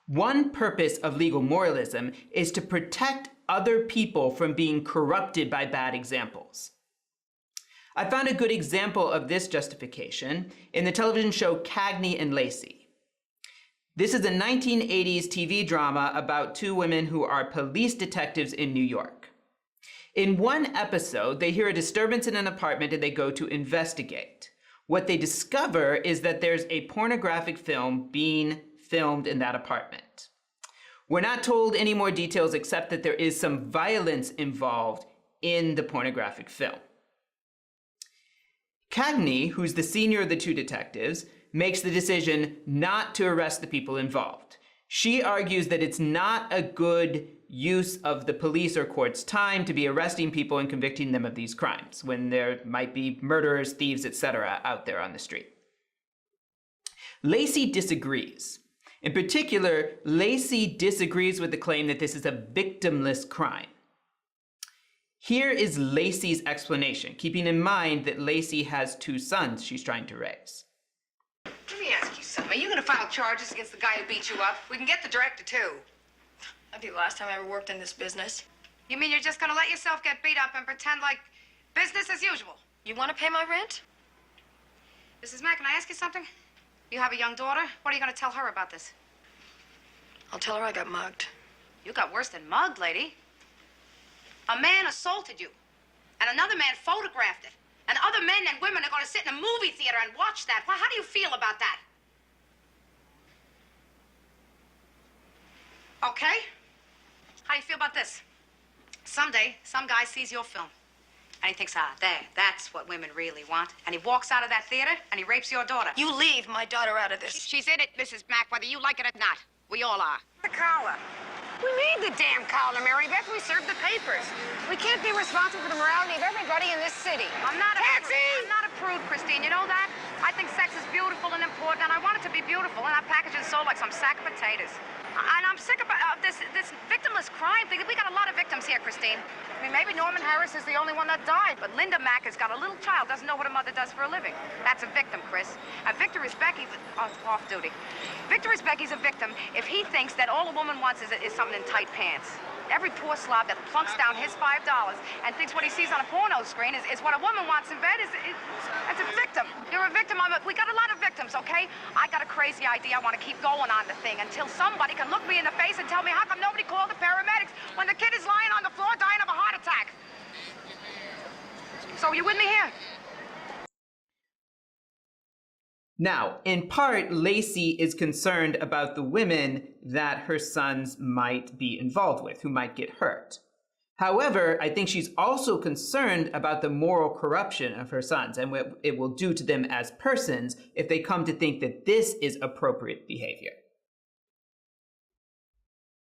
One purpose of legal moralism is to protect other people from being corrupted by bad examples. I found a good example of this justification in the television show Cagney and Lacey. This is a 1980s TV drama about two women who are police detectives in New York. In one episode, they hear a disturbance in an apartment and they go to investigate. What they discover is that there's a pornographic film being filmed in that apartment. We're not told any more details except that there is some violence involved in the pornographic film. Cagney, who's the senior of the two detectives, makes the decision not to arrest the people involved. She argues that it's not a good use of the police or court's time to be arresting people and convicting them of these crimes when there might be murderers, thieves, etc. out there on the street. Lacey disagrees. In particular, Lacey disagrees with the claim that this is a victimless crime. Here is Lacey's explanation, keeping in mind that Lacey has two sons she's trying to raise. Let me ask you something. Are you going to file charges against the guy who beat you up? We can get the director, too. That'd be the last time I ever worked in this business. You mean you're just going to let yourself get beat up and pretend like business as usual? You want to pay my rent? Mrs. Mack, can I ask you something? You have a young daughter. What are you going to tell her about this? I'll tell her I got mugged. You got worse than mugged, lady. A man assaulted you, and another man photographed it. And other men and women are going to sit in a movie theater and watch that. Well, how do you feel about that? Okay? How do you feel about this? Someday, some guy sees your film, and he thinks, that's what women really want. And he walks out of that theater, and he rapes your daughter. You leave my daughter out of this. She's in it, Mrs. Mack, whether you like it or not. We all are. The collar. We made the damn collar, Mary Beth. We served the papers. We can't be responsible for the morality of everybody in this city. I'm not a prude, Christine. You know that? I think sex is beautiful and important, and I want it to be beautiful, and I package it sold like some sack of potatoes. And I'm sick of this victimless crime thing. We got a lot of victims here, Christine. I mean, maybe Norman Harris is the only one that died, but Linda Mack has got a little child, doesn't know what a mother does for a living. That's a victim, Chris. And Victor Isbecki, off duty. Victor Isbecki's a victim if he thinks that all a woman wants is something in tight pants. Every poor slob that plunks down his $5 and thinks what he sees on a porno screen is what a woman wants in bed that's a victim. You're a victim. We got a lot of victims, okay? I got a crazy idea. I want to keep going on the thing until somebody can look me in the face and tell me how come nobody called the paramedics when the kid is lying on the floor dying of a heart attack. So you with me here? Now, in part, Lacey is concerned about the women that her sons might be involved with, who might get hurt. However, I think she's also concerned about the moral corruption of her sons and what it will do to them as persons if they come to think that this is appropriate behavior.